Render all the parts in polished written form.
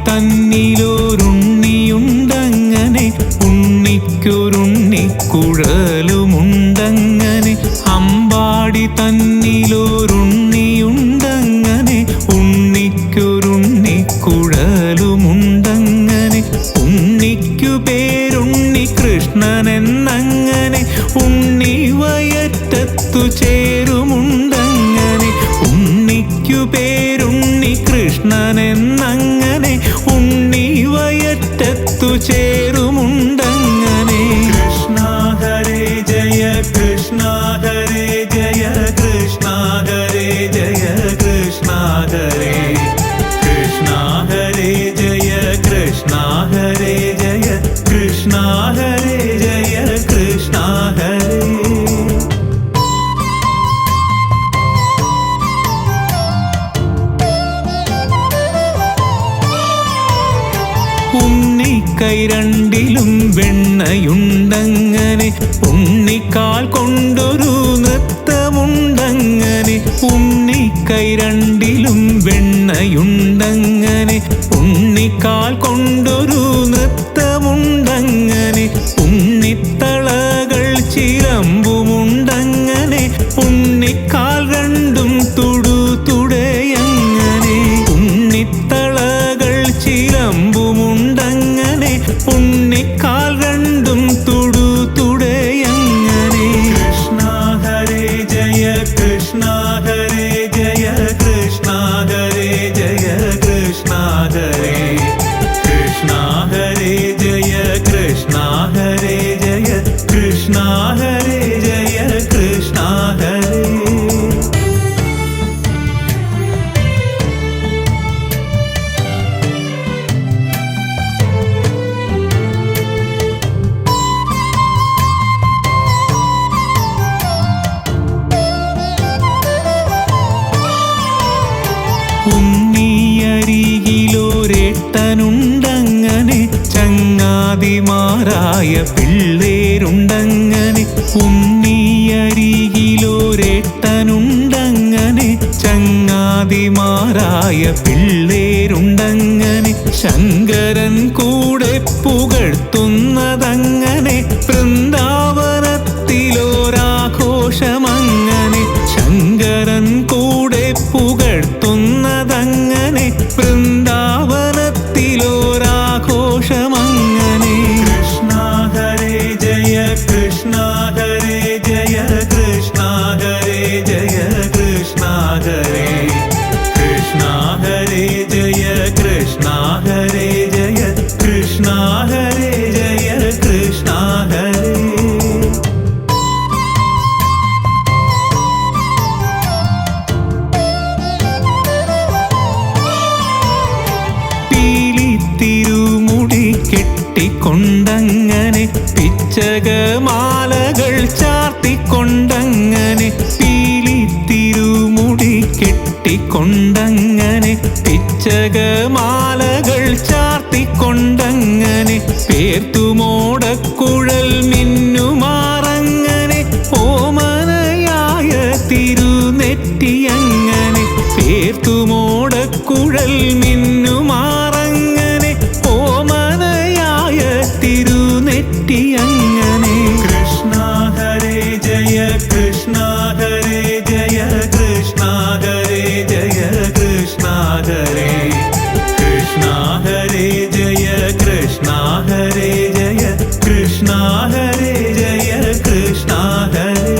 തന്നിലൊരുണ്ണിയുണ്ടങ്ങനെ ഉണ്ണിക്കൊരുണ്ണിക്കുഴലുമുണ്ടങ്ങനെ അമ്പാടി തന്നിലൊരുണ്ണിയുണ്ടങ്ങനെ ഉണ്ണിക്കൊരുണ്ണിക്കുഴലുമുണ്ടങ്ങനെ ഉണ്ണിക്കു പേരുണ്ണി കൃഷ്ണനെന്നങ്ങനെ ഉണ്ണി വയറ്റത്തു ചേരുമുണ്ടങ്ങനെ ഉണ്ണിക്കു പേരുണ്ണി കൃഷ്ണനെന്നങ്ങനെ ഉണ്ണി വയറ്റത്തു ചേരുമുണ്ടങ്ങനെ കൃഷ്ണ ഹരേ ജയ കൃഷ്ണ ഹരേ ജയ കൃഷ്ണ ഹരേ ജയ കൃഷ്ണ ഹരേ കൃഷ്ണ ഹരേ ജയ കൃഷ്ണ ഹരേ ജയ കൃഷ്ണ ഹരേ ജയ കൃഷ്ണ ഹരേ. ഉണ്ണിക്കൈ രണ്ടിലും വെണ്ണയുണ്ടങ്ങനെ ഉണ്ണിക്കാൽ കൊണ്ടൊരു നൃത്തമുണ്ടങ്ങനെ ഉണ്ണിക്കൈ രണ്ടിലും വെണ്ണയുണ്ടങ്ങനെ ഉണ്ണിക്കാൽ കൊണ്ടൊരു നൃത്തമുണ്ടങ്ങനെ ഉണ്ണിത്തളകൾ ചിലമ്പുമുണ്ടങ്ങനെ ഉണ്ണിക്കാൽ രണ്ടും തുടു തുടയങ്ങനെ ഉണ്ണിത്തളകൾ ചിലമ്പുമുണ്ടങ്ങനെ ഉണ്ണിക്കാൽ രണ്ടും തുടു തുടയങ്ങനെ കൃഷ്ണ ഹരേ ജയ കൃഷ്ണ ഹരേ ജയ കൃഷ്ണ ഹരേ ജയ കൃഷ്ണ ഹരേ കൃഷ്ണ ഹരേ ജയ കൃഷ്ണ ഹരേ ജയ കൃഷ്ണ ഹരേ ജയ കൃഷ്ണ ഹരേ. ഉണ്ണിയരികിലൊരേട്ടനുണ്ടങ്ങനെ ചങ്ങാതിമാരായ പിള്ളേരുണ്ടങ്ങനെ ഉണ്ണിയരികിലൊരേട്ടനുണ്ടങ്ങനെ ചങ്ങാതിമാരായ പിള്ളേരുണ്ടങ്ങനെ ശങ്കരൻ കൂടെ പുകഴ്ത്തുന്നതങ്ങനെ വൃന്ദാവനത്തിലൊരാഘോഷമങ്ങനെ ശങ്കരൻ കൂടെ പുകഴ്ത്തുന്നതങ്ങനെ വൃന്ദാവനത്തിലൊരാഘോഷമങ്ങനെ കൃഷ്ണ ഹരേ ജയ കൃഷ്ണ ഹരേ ജയ കൃഷ്ണ ഹരേ ജയ കൃഷ്ണ ഹരേ കൃഷ്ണ ഹരേ ജയ കൃഷ്ണ ഹരേ ജയ കൃഷ്ണ ഹരേ ജയ കൃഷ്ണ ഹരേ. തിരുമുടി കെട്ടിക്കൊണ്ടങ്ങനെ പിച്ചകമാലകൾ ചാർത്തിക്കൊണ്ടങ്ങനെ പീലി തിരുമുടി കെട്ടിക്കൊണ്ടങ്ങനെ പിച്ചകമാലകൾ ചാർത്തിക്കൊണ്ടങ്ങനെ പേർത്തുമോടക്കുഴൽ മിന്നുമാറങ്ങനെ ഓമനയായ തിരുനെറ്റിയങ്ങനെ പേർത്തുമോടക്കുഴൽ മിന്നുമാറങ്ങനെ ഓമനയായ തിരുനെറ്റിയങ്ങനെ കൃഷ്ണ ഹരേ ജയ കൃഷ്ണ ഹരേ ജയ കൃഷ്ണ ഹരേ ജയ കൃഷ്ണ ഹരേ കൃഷ്ണ ഹരേ ജയ കൃഷ്ണ ഹരേ ജയ കൃഷ്ണ ഹരേ ജയ കൃഷ്ണ ഹരേ.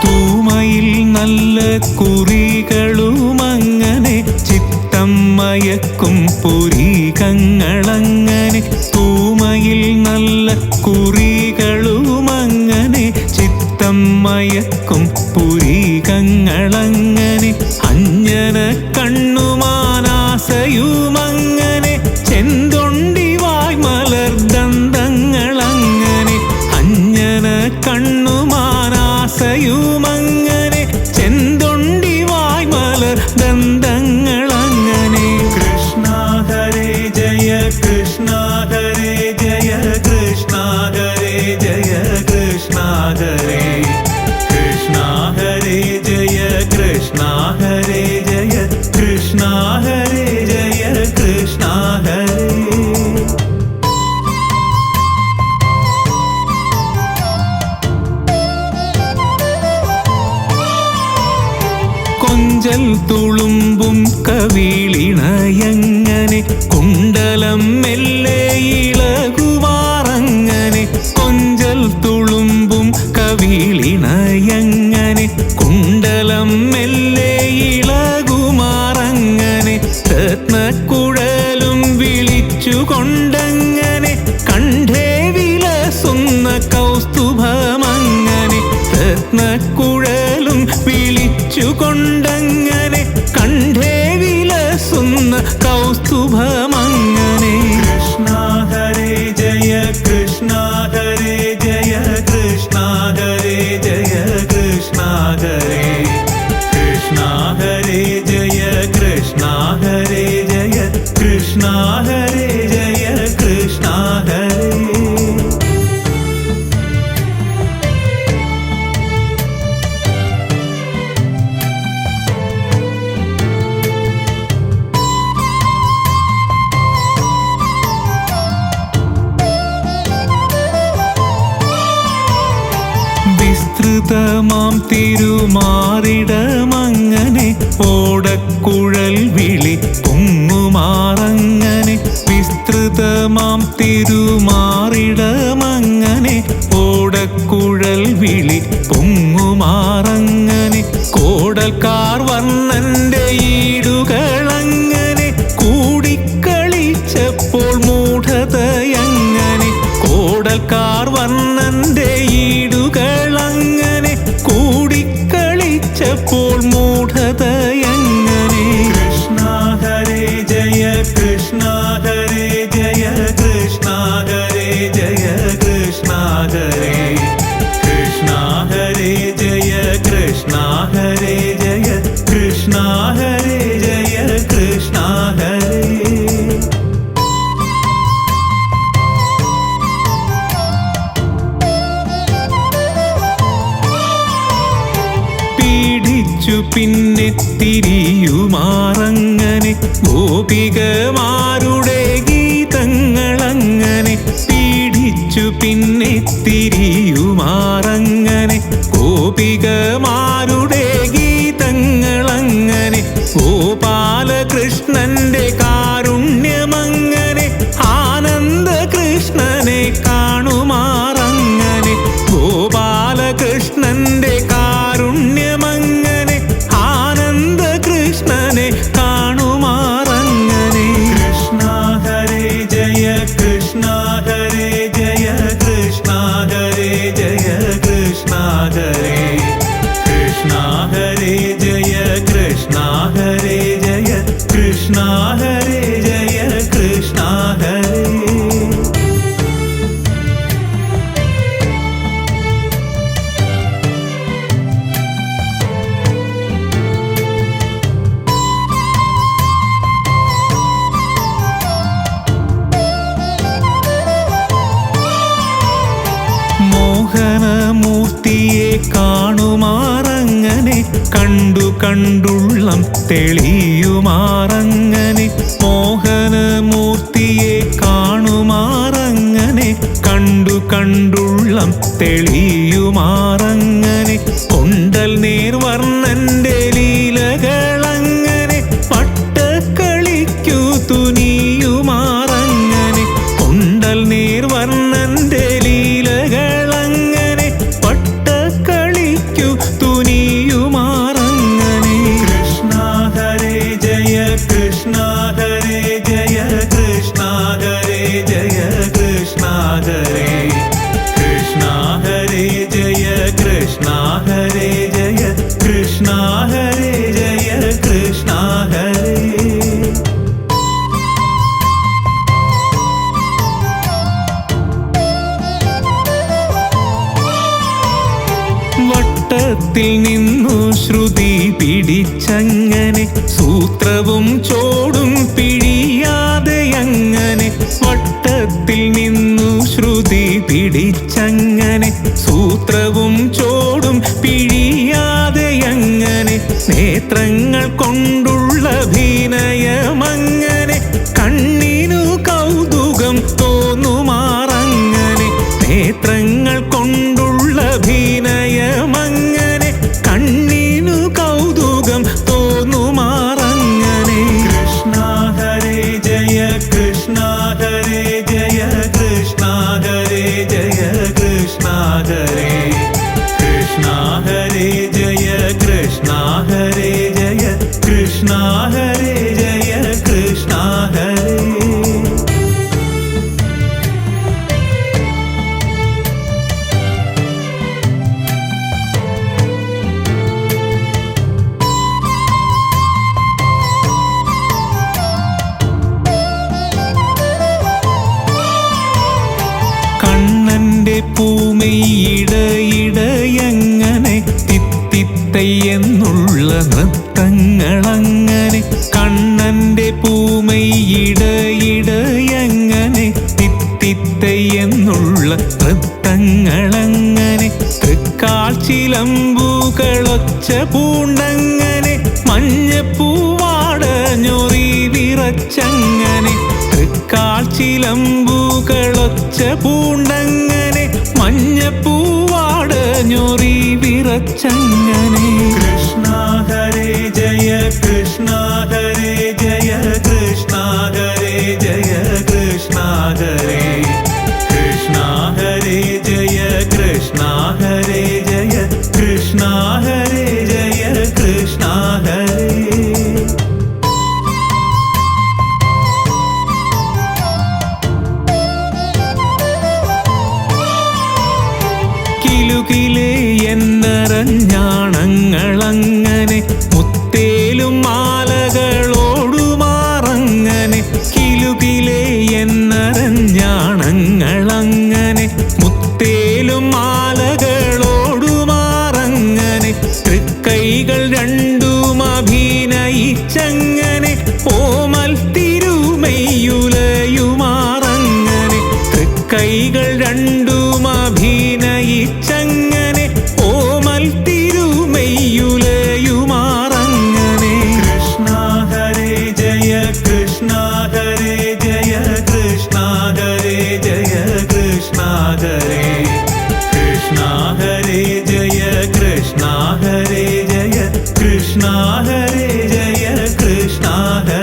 തൂമയിൽ നല്ല കുറികളുമങ്ങനെ ചിത്തം മയക്കും പുരീകങ്ങളങ്ങനെ തൂമയിൽ നല്ല കുറികളുമങ്ങനെ ചിത്തം മയക്കും പുരീകങ്ങളങ്ങനെ അഞ്ജന കണ്ണുമാനാസയുമങ്ങനെ ചെന്തൊണ്ടി വായ്മലർദന്തങ്ങളങ്ങനെ അഞ്ജന കണ്ണുമാനാസയുമങ്ങനെ ചെന്തൊണ്ടി വായ്മലർദന്തങ്ങൾ ഹരേ ജയ കൃഷ്ണ ഹരേ. കൊഞ്ചൽ തുളുമ്പും കവിളിണയങ്ങനെ കുണ്ടലം മെല്ലെ ഇളകുമാറങ്ങനെ. കൊഞ്ചൽ തുളുമ്പും കവിളിണയങ്ങനെ കുണ്ടലം മെല്ലെ ഇളകുമാറങ്ങനെ. രത്നക്കുഴലും വിളിച്ചുകൊണ്ടങ്ങനെ കണ്ഠേ വിലസുന്ന കൗസ്തുഭമങ്ങനെ. രത്നക്കുഴലും വിളിച്ചുകൊണ്ടങ്ങനെ കണ്ഠേ വിലസുന്ന കൗസ്തുഭമങ്ങനെ. കൃഷ്ണ ഹരേ ജയ കൃഷ്ണ ഹരേ ജയ കൃഷ്ണ ഹരേ ജയ കൃഷ്ണ ഹരേ. കൃഷ്ണ ഹരേ ജയ കൃഷ്ണ ഹരേ ജയ കൃഷ്ണ ഹരേ ജയ കൃഷ്ണ ഹരേ. വിസ്തൃതമാം തിരുമാറിടമങ്ങനെ ഓടക്കുഴൽ വിളി പൊങ്ങുമാറങ്ങനെ. വിസ്തൃതമാം തിരുമാറിടമങ്ങനെ ഓടക്കുഴൽ വിളി പൊങ്ങുമാറങ്ങനെ. കോടൽക്കാർ വർണ്ണന്റെ ഈടുകളങ്ങനെ കൂടിക്കളിച്ചപ്പോൾ മൂഢതയങ്ങനെ. കോടൽക്കാർ വർണ്ണന്റെ ഈടുകളങ്ങനെ കൂടിക്കളിച്ചപ്പോൾ മൂഢതയങ്ങനെ. കൃഷ്ണ ഹരേ ജയ കൃഷ്ണ ഹരേ ജയ കൃഷ്ണ ഹരേ ജയ കൃഷ്ണ ഹരേ. കൃഷ്ണ ഹരേ ജയ കൃഷ്ണ ഹരേ ജയ കൃഷ്ണ ഹരേ ജയ കൃഷ്ണ ഹരേ. പിന്നെ തിരിയുമാറങ്ങനെ ഗോപികമാരുടെ ഗീതങ്ങളങ്ങനെ. പീഡിച്ചു പിന്നെ തിരിയുമാറങ്ങനെ ഗോപികമാരുടെ ഗീതങ്ങളങ്ങനെ. ഗോപാലകൃഷ്ണന്റെ കാരുണ്യമങ്ങനെ ആനന്ദകൃഷ്ണനെ കാണുമാറങ്ങനെ. ഗോപാലകൃഷ്ണന്റെ കാരുണ്യമങ്ങനെ ആനന്ദകൃഷ്ണനെ കാണുമാറങ്ങനെ. കൃഷ്ണ ഹരേ ജയ കൃഷ്ണ ഹരേ ജയ കൃഷ്ണ ഹരേ ജയ കൃഷ്ണ ഹരേ. കൃഷ്ണ ഹരേ ജയ കൃഷ്ണ ഹരേ ജയ കൃഷ്ണ ഹരേ ജയ കൃഷ്ണ ഹരേ. മോഹനമൂർത്തിയെ കാണുമാറങ്ങനെ കണ്ടു കണ്ടുള്ളം തെളിയുമാറങ്ങനെ. മോഹനമൂർത്തിയെ കാണുമാറങ്ങനെ കണ്ടു കണ്ടുള്ളം തെളിയുമാറങ്ങനെ. കൊണ്ടൽ നേർവർണ്ണന്റെ ലീലകളങ്ങനെ പട്ടക്കളിക്കു തുനിയുമാറങ്ങനെ. കൊണ്ടൽ നേർവർണ്ണന്റെ ലീലകളങ്ങനെ പട്ടക്കളിക്കു തുനിയുമാറങ്ങനെ. കൃഷ്ണ ഹരേ ജയ കൃഷ്ണ ഹരേ ജയ കൃഷ്ണ ഹരേ ജയ കൃഷ്ണ ഹരേ. കൃഷ്ണ ഹരേ ജയ കൃഷ്ണ ഹരേ ജയ കൃഷ്ണ ഹരേ ജയ കൃഷ്ണ ഹരേ. വട്ടത്തിൽ നിന്നു ശ്രുതി പിടിച്ചങ്ങനെ സൂത്രവും ചോടും പിഴിയാതെ അങ്ങനെ. വട്ടത്തിൽ നിന്നു ശ്രുതി പിടിച്ചങ്ങനെ സൂത്രവും ചോടും പിഴിയാതെ അങ്ങനെ. നേത്രങ്ങൾ കൊണ്ടുള്ള അഭിനയം പൂമയിടയിടയങ്ങനെ തിത്തിത്തയ്യെന്നുള്ള നൃത്തങ്ങളങ്ങനെ കണ്ണന്റെ പൂമയിടയിടയങ്ങനെ തിത്തിത്തയ്യെന്നുള്ള നൃത്തങ്ങളങ്ങനെ തൃക്കാൽച്ചിലമ്പുകളൊച്ച പൂണ്ടങ്ങനെ മഞ്ഞപ്പൂവാടഞ്ഞൊറി വിറച്ചങ്ങനെ തൃക്കാൽച്ചിലമ്പുകളൊച്ച പൂണ്ടങ്ങനെ മഞ്ഞപ്പൂവാടഞ്ഞൊറി വിറച്ചങ്ങനെ കൃഷ്ണ ഹരേ ജയ കൃഷ്ണ ഹരേ ജയ കൃഷ്ണ ഹരേ ജയ കൃഷ്ണ ഹരേ കൃഷ്ണ ഹരേ ജയ കൃഷ്ണ ഹരേ ജയ കൃഷ്ണ ഹരേ ജയ കൃഷ്ണ ഹരേ കിലുകിലേ എന്നരഞ്ഞാണങ്ങളങ്ങനെ മുത്തേലും മാലകളോടുമാറങ്ങനെ കിലുകിലേ എന്നരഞ്ഞാണങ്ങളങ്ങനെ മുത്തേലും മാലകളോടുമാറങ്ങനെ തൃക്കൈകൾ രണ്ടും അഭിനയിച്ചങ്ങനെ ഓമൽ തിരുമയുലയുമാറങ്ങനെ തൃക്കൈകൾ രണ്ടും അഭിനയിച്ചങ്ങനെ ഓമൽ തിരുമയുലയുമാറങ്ങനെ കൃഷ്ണ ഹരേ ജയ കൃഷ്ണ ഹരേ ജയ കൃഷ്ണ ഹരേ ജയ കൃഷ്ണ ഹരേ കൃഷ്ണ ഹരേ ജയ കൃഷ്ണ ഹരേ ജയ കൃഷ്ണ ഹരേ ജയ കൃഷ്ണ ഹരേ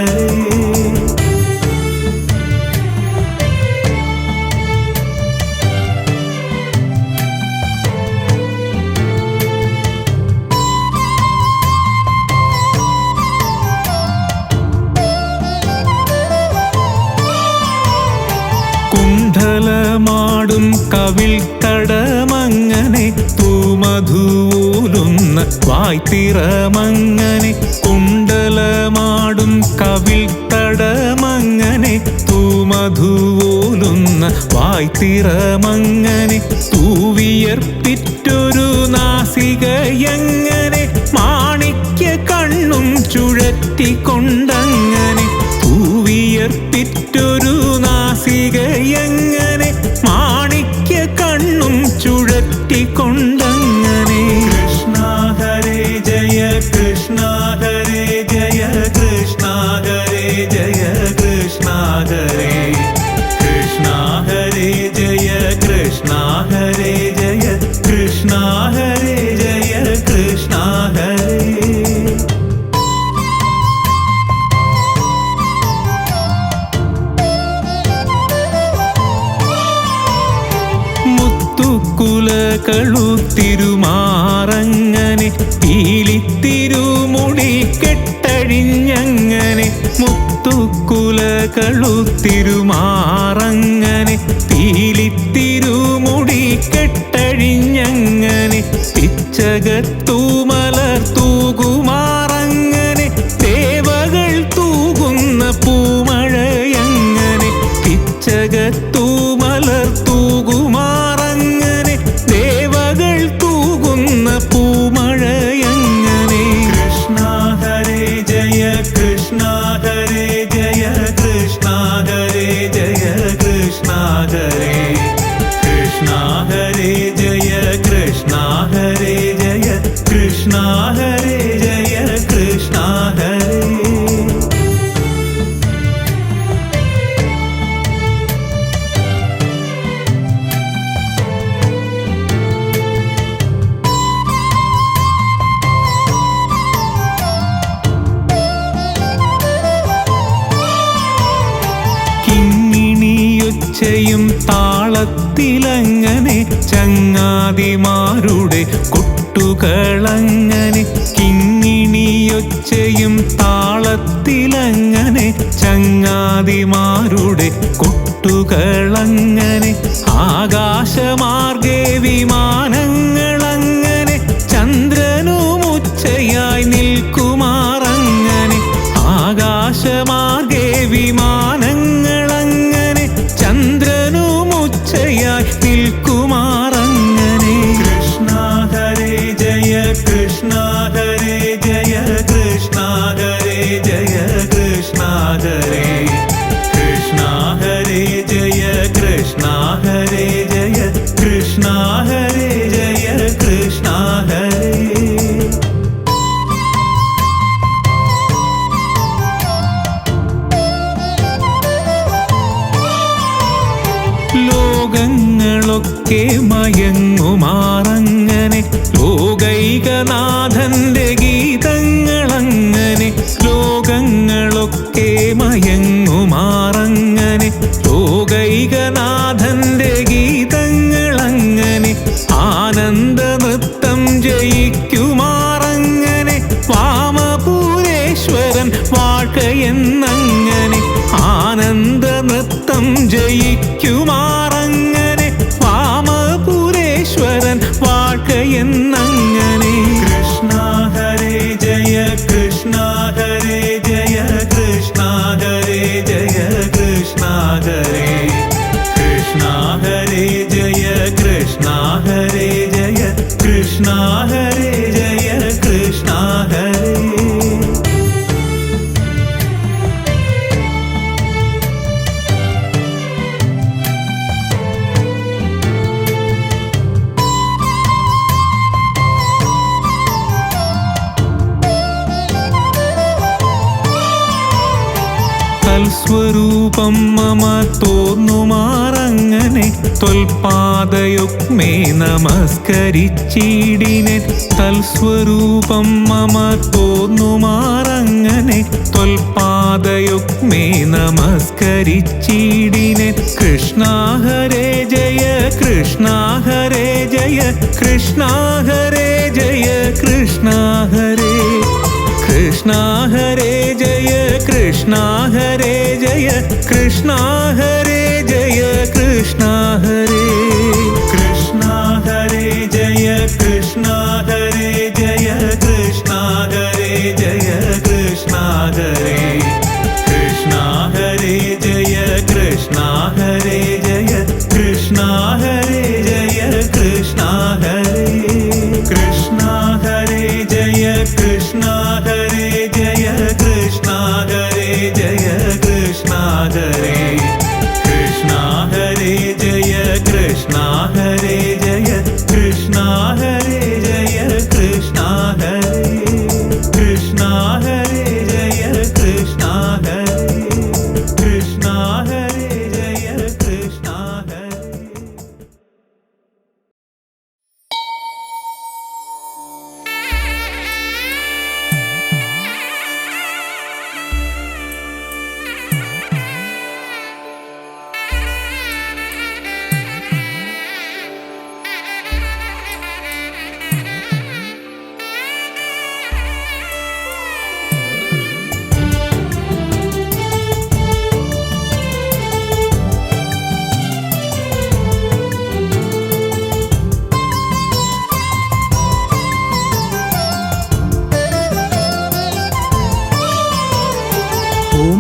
കുണ്ഡലമാടും കവിൾ തടമങ്ങനെ തൂമധൂലുന്ന വായ്ത്തിറമങ്ങനെ കുണ്ഡലമാടും കവിൾ തടമങ്ങനെ തൂമധൂലുന്ന വായ്ത്തിറമങ്ങനെ തൂവിയർപ്പിറ്റൊരു നാസികയങ്ങനെ മാണിക്യ കണ്ണും ചുഴറ്റിക്കൊണ്ടങ്ങനെ തൂവിയർപ്പിറ്റൊരു നാസികയങ്ങനെ മാണിക്യ കണ്ണും ചുഴറ്റിക്കൊണ്ടങ്ങനെ കൃഷ്ണ ഹരേ ജയ കൃഷ്ണ ഹരേ ജയ കൃഷ്ണ ഹരേ ജയ കൃഷ്ണ ഹരേ കൃഷ്ണ ഹരേ ജയ കൃഷ്ണ ഹരേ ജയ കൃഷ്ണ ഹരേ ജയ കൃഷ്ണ ഹരേ മുത്തുക്കുലകളുത്തിരുമാറങ്ങനെ പീലിത്തിരുമുടി കെട്ടഴിഞ്ഞങ്ങനെ മുത്തുക്കുലകളുത്തിരുമാറങ്ങനെ പീലിത്തിരുമുടി കെട്ടഴിഞ്ഞങ്ങനെ പിച്ചകത്തൂമലർ തൂകുമാറങ്ങനെ ദേവകൾ തൂകുന്ന പൂമഴയങ്ങനെ പിച്ചകത്തൂമലർ തൂകുമാറങ്ങനെ ദേവകൾ തൂകുന്ന പൂമഴയങ്ങനെ കൃഷ്ണ ഹരേ ജയ കൃഷ്ണ ഹരേ ജയ കൃഷ്ണ ഹരേ ജയ കൃഷ്ണ ഹരേ കൃഷ്ണ ഹരേ ജയ കൃഷ്ണ ഹരേ ജയ കൃഷ്ണ ഹരേ ജയ കൃഷ്ണ ഹരേ കിങ്ങിണിയൊച്ചയും താളത്തിലങ്ങനെ ചങ്ങാതിമാരുടെ കൊട്ടുകളങ്ങനെ കിങ്ങിണിയൊച്ചയും താളത്തിലങ്ങനെ ചങ്ങാതിമാരുടെ കൊട്ടുകളങ്ങനെ ആകാശമാർഗേ വിമാനങ്ങളങ്ങനെ ചന്ദ്രനുമുച്ചയായി നിൽക്കുമാറങ്ങനെ ആകാശമാർഗേ വിമാനങ്ങളങ്ങനെ ചന്ദ്രനുമുച്ചയായി നിൽക്കുമാറങ്ങനെ ലോകങ്ങളൊക്കെ മയങ്ങുമാറങ്ങനെ ലോകൈകനാഥന്റെ ഗീതങ്ങളങ്ങനെ ലോകങ്ങളൊക്കെ മയങ്ങുമാറങ്ങനെ ലോകൈകനാഥന്റെ ഗീതങ്ങളങ്ങനെ ആനന്ദ നൃത്തം ജയിക്കുമാറങ്ങനെ വാമപൂരേശ്വരൻ വാഴ്കയെന്നങ്ങനെ ആനന്ദ നൃത്തം ജയിക്കുമാറങ്ങനെ വാമപൂരേശ്വരൻ വാഴ്കയെന്നങ്ങനെ കൃഷ്ണ ഹരേ ജയ കൃഷ്ണ ഹരേ ജയ കൃഷ്ണ ഹരേ ജയ കൃഷ്ണ ഹരേ കൃഷ്ണ ഹരേ ജയ കൃഷ്ണ ഹരേ ജയ കൃഷ്ണ ഹരേ ജയ കൃഷ്ണ ഹരേ. തൽസ്വരൂപം മമ തോന്നുമാറങ്ങനെ ത്വൽപാദയുഗ്മേ നമസ്കരിച്ചിടിനെ തൽസ്വരൂപം മമ തോന്നുമാറങ്ങനെ ത്വൽപാദയുഗ്മേ നമസ്കരിച്ചിടിനെ കൃഷ്ണ ഹരേ ജയ കൃഷ്ണ ഹരേ ജയ കൃഷ്ണ ഹരേ ജയ കൃഷ്ണ ഹരേ കൃഷ്ണ ഹരേ ജയ കൃഷ്ണ ഹരേ ജയ കൃഷ്ണ ഹരേ ജയ കൃഷ്ണ ഹരേ കൃഷ്ണ ഹരേ ജയ കൃഷ്ണ ഹരേ ജയ കൃഷ്ണ ഹരേ ജയ കൃഷ്ണ ഹരേ കൃഷ്ണ ഹരേ ജയ കൃഷ്ണ ഹരേ ജയ കൃഷ്ണ ഹരേ ജയ കൃഷ്ണ ഹരേ കൃഷ്ണ ഹരേ ജയ കൃഷ്ണ ഹരേ ജയ കൃഷ്ണ ഹരേ ജയ കൃഷ്ണ ഹരേ കൃഷ്ണ ഹരേ ജയ കൃഷ്ണ ഹരേ ജയ കൃഷ്ണ ഹരേ ജയ കൃഷ്ണ ഹരേ കൃഷ്ണ ഹരേ ജയ കൃഷ്ണ ഹരേ കൃഷ്ണ ഹരേ ജയ കൃഷ്ണ ഹരേ.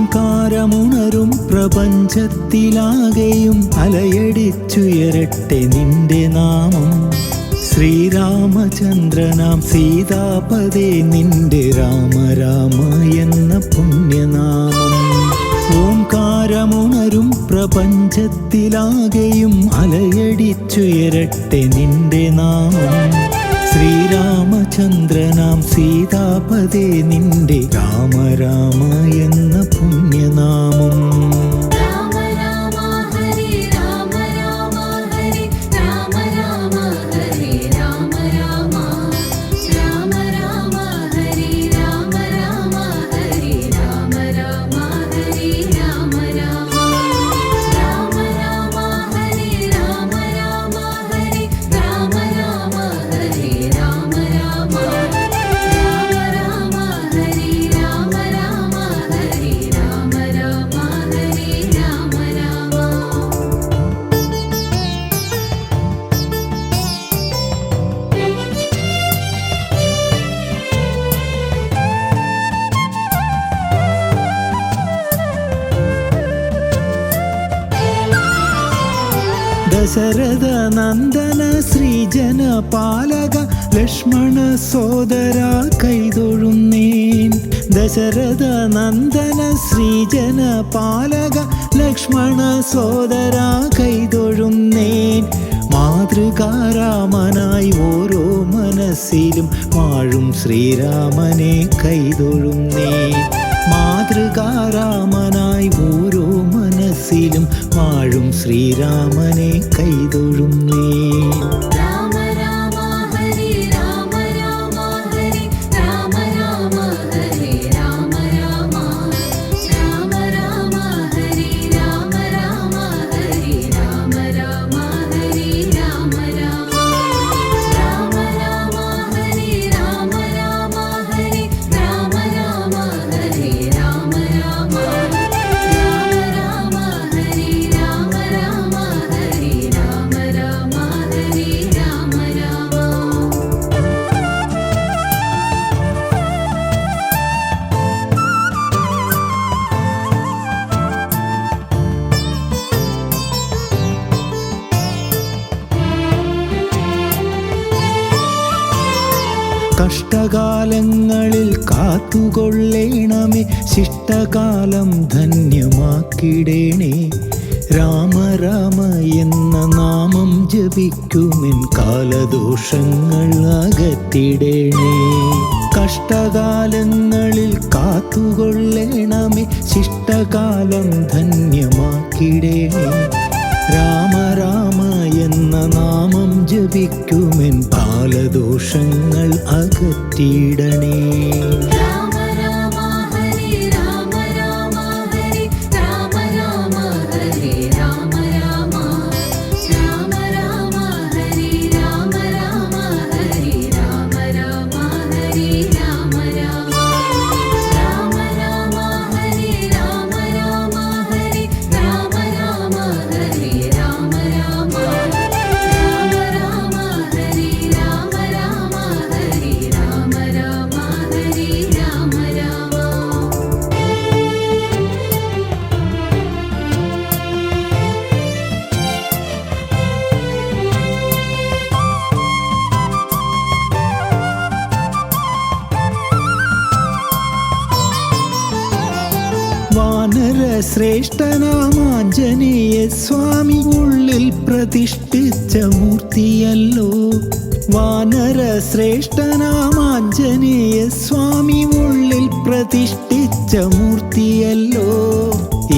ഓംകാരമുണരും പ്രപഞ്ചത്തിലാകെയും അലയടിച്ചുയരട്ടെ നിന്റെ നാമം ശ്രീരാമചന്ദ്രനാം സീതാപദേ നിന്റെ രാമ രാമ എന്ന പുണ്യനാമം ഓംകാരമുണരും പ്രപഞ്ചത്തിലാകെയും അലയടിച്ചുയരട്ടെ നിന്റെ നാമം ശ്രീരാമചന്ദ്രനാം സീതാപദേ നിന്റെ രാമ രാമ എന്ന പുണ്യനാമം ദശരഥ നന്ദന ശ്രീജന പാലക ലക്ഷ്മണ സോദര കൈതൊഴുന്നേൻ ദശരഥ നന്ദന ശ്രീജന പാലക ലക്ഷ്മണ സോദര കൈതൊഴുന്നേൻ മാതൃകാരാമനായി ഓരോ മനസ്സിലും വാഴും ശ്രീരാമനെ കൈതൊഴുന്നേൻ മാതൃകാരാമനായി ഓരോ മനസ്സിലും വാഴും ശ്രീരാമനെ കൈതൊഴുന്നേ. രാമ രാമ ഹരി രാമ രാമ ഹരി രാമ രാമ ഹരി രാമ രാമ രാമ രാമ ഹരി രാമ രാമ ഹരി രാമ രാമ ഹരി രാമ രാമ രാമ രാമ ഹരി രാമ രാമ ഹരി രാമ രാമ ഹരി രാമ രാമ രാമ രാമ ഹരി രാമ രാമ ഹരി രാമ രാമ ഹരി രാമ രാമ. കഷ്ടകാലങ്ങളിൽ കാത്തുകൊള്ളേണമേ, ശിഷ്ടകാലം ധന്യമാക്കിടേണേ. രാമ രാമ എന്ന നാമം ജപിക്കുമെൻ കാലദോഷങ്ങൾ അകറ്റിടേണേ. കഷ്ടകാലങ്ങളിൽ കാത്തുകൊള്ളേണമേ, ശിഷ്ടകാലം ധന്യമാക്കിടേണേ. രാമ രാമ എന്ന നാമം ജപിക്കുമെൻ കാലദോഷങ്ങൾ അകറ്റിയിടണേ. രാമ രാമ ഹരി രാമ രാമ ഹരി രാമ രാമ ഹരി രാമ രാമ രാമ രാമ ഹരി രാമ രാമ ഹരി രാമ രാമ ഹരി രാമ രാമ രാമ രാമ ഹരി രാമ രാമ ഹരി രാമ രാമ ഹരി രാമ രാമ രാമ രാമ ഹരി രാമ രാമ ഹരി രാമ രാമ ഹരി രാമ രാമ. വാനര ശ്രേഷ്ഠനാമാഞ്ജനേയ സ്വാമി ഉള്ളിൽ പ്രതിഷ്ഠിച്ച മൂർത്തിയല്ലോ. വാനര ശ്രേഷ്ഠനാമാഞ്ജനേയ സ്വാമി ഉള്ളിൽ പ്രതിഷ്ഠിച്ച മൂർത്തിയല്ലോ.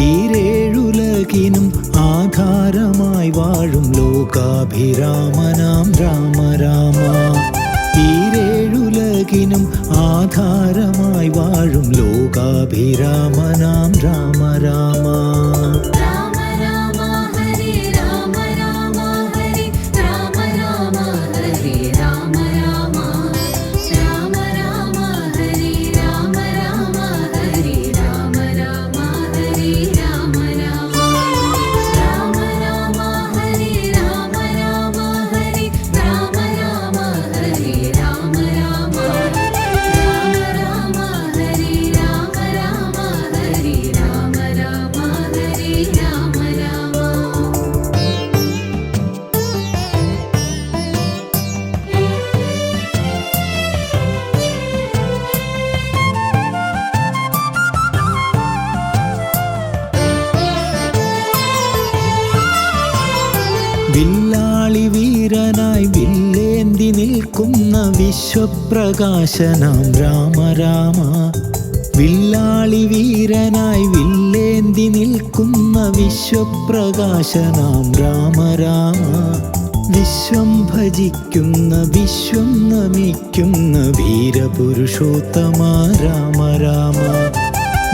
ഈരേഴുലകിനും ആധാരമായി വാഴും ലോകാഭിരാമനാം രാമ രാമ. ഈരേഴുലകിനും ആധാരമായി വാഴും ലോകാഭിരാമനാം രാമ രാമ. രാമ രാമ ഹരി രാമ രാമ ഹരി രാമ രാമ ഹരി രാമ രാമ രാമ രാമ ഹരി രാമ രാമ ഹരി രാമ രാമ ഹരി രാമ രാമ രാമ രാമ ഹരി രാമ രാമ ഹരി രാമ രാമ ഹരി രാമ രാമ രാമ രാമ ഹരി രാമ രാമ ഹരി രാമ രാമ ഹരി രാമ രാമ. വില്ലാളി വീരനായി വില്ലേന്തി നിൽക്കുന്ന വിശ്വപ്രകാശനാം രാമ രാമ. വില്ലാളി വീരനായി വില്ലേന്തി നിൽക്കുന്ന വിശ്വപ്രകാശനാം രാമ രാമ. വിശ്വം ഭജിക്കുന്ന വിശ്വം നമിക്കുന്ന വീരപുരുഷോത്തമ രാമ രാമ.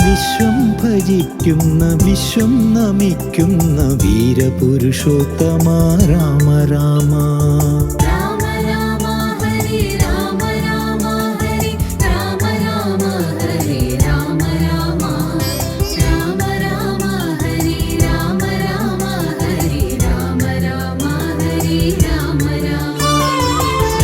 വിശ്വം ഭജിക്കുന്ന വിശ്വം നമിക്കുന്ന വീരപുരുഷോത്തമ രാമ രാമ. രാമ രാമ ഹരി രാമ രാമ ഹരി രാമ രാമ ഹരി രാമ രാമ രാമ രാമ ഹരി രാമ രാമ ഹരി രാമ രാമ ഹരി രാമ രാമ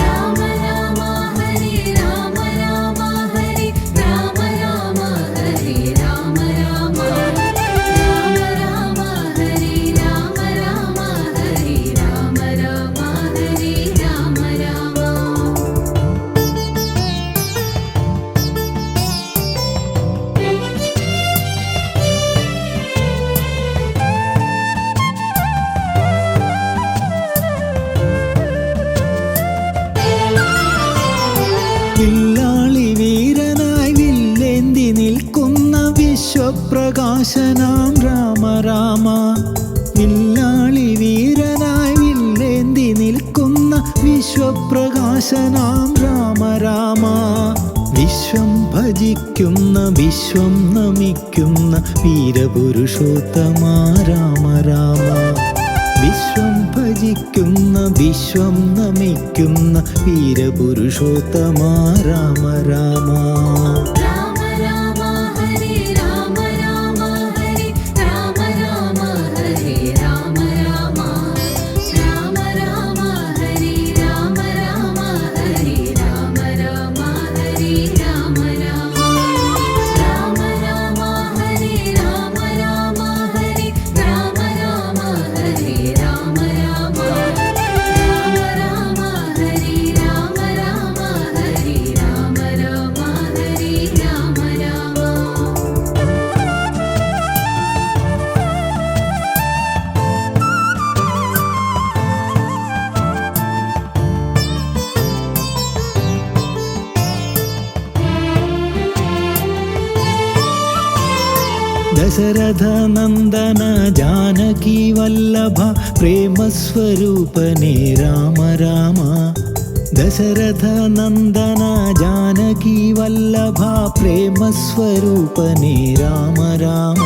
രാമ രാമ ഹരി രാമ രാമ ഹരി രാമ രാമ ഹരി രാമ രാമ രാമ രാമ ഹരി രാമ രാമ ഹരി രാമ രാമ ഹരി രാമ രാമ. വില്ലാളി വീരനായി വില്ലേന്തി നിൽക്കുന്ന വിശ്വപ്രകാശനാം രാമ രാമ. വില്ലാളി വീരനായി വില്ലേന്തി നിൽക്കുന്ന വിശ്വപ്രകാശനാം രാമ രാമ. വിശ്വം ഭജിക്കുന്ന വിശ്വം നമിക്കുന്ന വീരപുരുഷോത്തമ രാമ രാമ. വിശ്വം ഭജിക്കുന്ന വിശ്വം നമിക്കുന്ന വീരപുരുഷോത്തമ രാമ രാമ. രാമ രാമ ഹരി രാമ രാമ ഹരി രാമ രാമ ഹരി രാമ രാമ. രാമ രാമ ഹരി രാമ രാമ ഹരി രാമ രാമ ഹരി രാമ രാമ. രാമ രാമ ഹരി രാമ രാമ ഹരി രാമ രാമ ഹരി രാമ രാമ. രാമ രാമ ഹരി രാമ രാമ ഹരി രാമ രാമ ഹരി രാമ രാമ. ദശരഥ നന്ദന ജാനകി വല്ലഭ പ്രേമസ്വരൂപനേ രാമ രാമ. ദശരഥ നന്ദന ജാനകി വല്ലഭ പ്രേമസ്വരൂപനേ രാമ രാമ.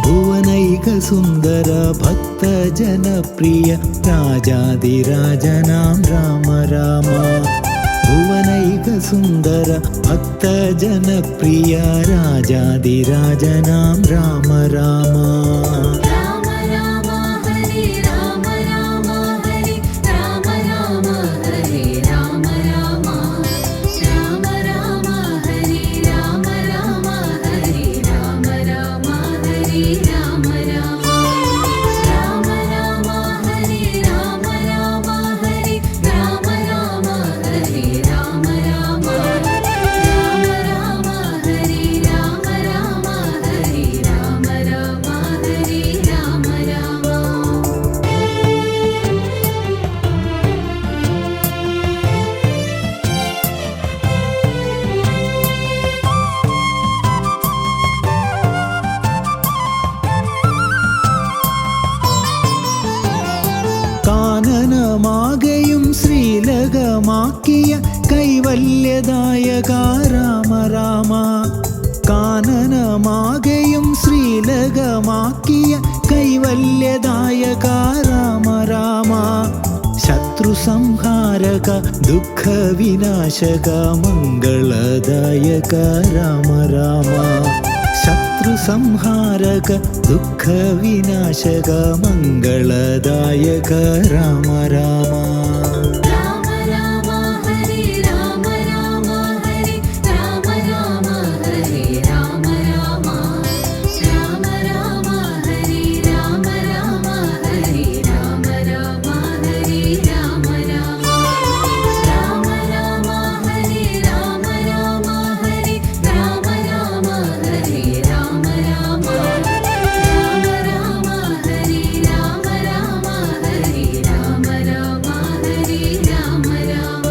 ഭുവനൈക സുന്ദര ഭക്തജനപ്രിയ രാജാതിരാജനാം രാമ രാമ. ഭുവനൈക സുന്ദര ഭക്തജനപ്രിയ രാജാതിരാജനാം രാമ രാമ. രാമ രാമ ഹരി രാമ രാമ ഹരി രാമ രാമ ഹരി രാമ രാമ. രാമ രാമ ഹരി രാമ രാമ ഹരി രാമ രാമ ഹരി രാമ രാമ. രാമ രാമ ഹരി രാമ രാമ ഹരി രാമ രാമ ഹരി രാമ രാമ. രാമ രാമ ഹരി രാമ രാമ ഹരി രാമ രാമ ഹരി രാമ രാമ. കാനനമാകെയും ശ്രീലകമാക്കിയ കൈവല്യദായക രാമ രാമ. കാനനമാകെയും ശ്രീലകമാക്കിയ കൈവല്യദായക രാമ രാമ. ശത്രുസംഹാരക ദുഃഖവിനാശക മംഗളദായക രാമ രാമ. ശത്രുസംഹാരക ദുഃഖവിനാശക മംഗളദായക രാമ രാമ. രാമ രാമ ഹരി രാമ രാമ ഹരി രാമ രാമ ഹരി രാമ രാമ. രാമ രാമ ഹരി രാമ രാമ ഹരി രാമ രാമ ഹരി രാമ രാമ. രാമ രാമ ഹരി രാമ രാമ ഹരി രാമ രാമ ഹരി രാമ രാമ. രാമ രാമ ഹരി രാമ രാമ ഹരി രാമ രാമ ഹരി രാമ രാമ.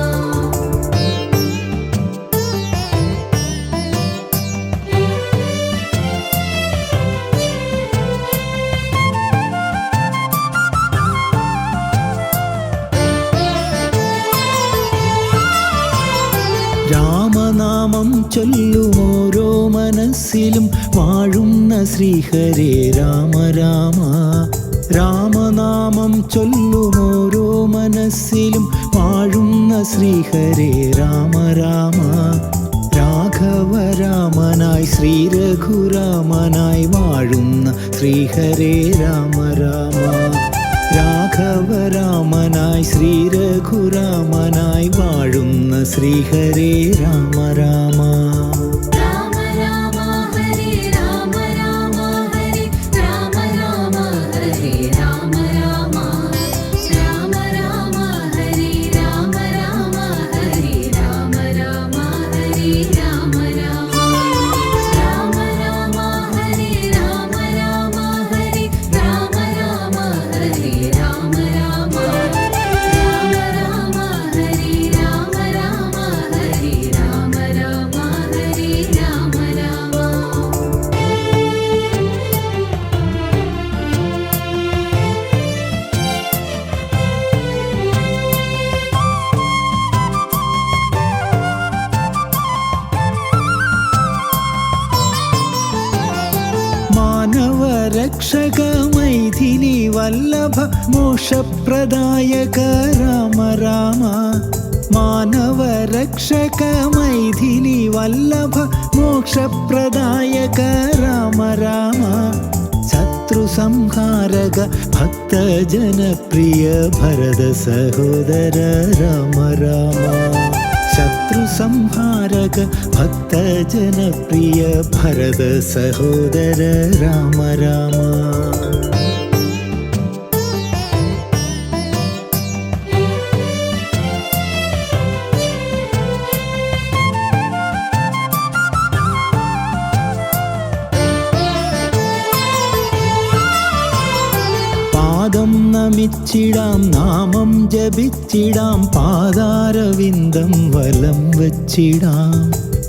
രാമനാമം ചൊല്ലും ഓരോ മനസ്സിലും വാഴുന്ന ശ്രീഹരേ രാമ രാമ. രാമനാമം ചൊല്ലും ഓരോ മനസ്സിലും വാഴുന്ന ശ്രീഹരേ രാമ രാമ. രാഘവരാമനായി ശ്രീരഘുരാമനായി വാഴുന്ന ശ്രീഹരേ രാമ രാമ. രാഘവരാമനായി ശ്രീരഘുരാമനായി വാഴുന്ന ശ്രീഹരേ രാമ രാമ. രാമ രാമ ഹരി രാമ രാമ ഹരി രാമ രാമ ഹരി രാമ രാമ. രാമ രാമ ഹരി രാമ രാമ ഹരി രാമ രാമ ഹരി രാമ രാമ. രാമ രാമ ഹരി രാമ രാമ ഹരി രാമ രാമ ഹരി രാമ രാമ. രാമ രാമ ഹരി രാമ രാമ ഹരി രാമ രാമ ഹരി മാനവരക്ഷക മൈഥിലി വല്ലഭ മോക്ഷപ്രദായക രാമ രാമ മാനവരക്ഷക മൈഥിലി വല്ലഭ മോക്ഷപ്രദായക രാമ രാമ ശത്രു സംഹാരക ഭക്തജനപ്രിയ ഭരത സഹോദര രാമ രാമ ശത്രു സംഹാരക ഭക്തജനപ്രിയ ഭരത സഹോദര രാമ രാമ പാദം നമിച്ചിടാം നാമം ജപിച്ചിടാം പാദാരവിന്ദം വലം വച്ചിടാം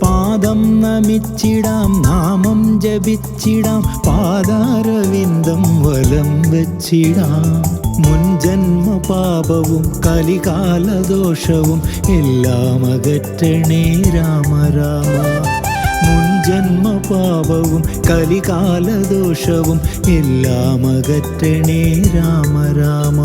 പാദം നമിച്ചിടാം നാമം ജപിച്ചിടാം പാദാരവിന്ദം വലം വച്ചിടാം മുൻജന്മ പാപവും കലികാലദോഷവും എല്ലാം അകറ്റണേ രാമ രാമ മുൻജന്മ പാപവും കലികാലദോഷവും എല്ലാം അകറ്റണേ രാമ രാമ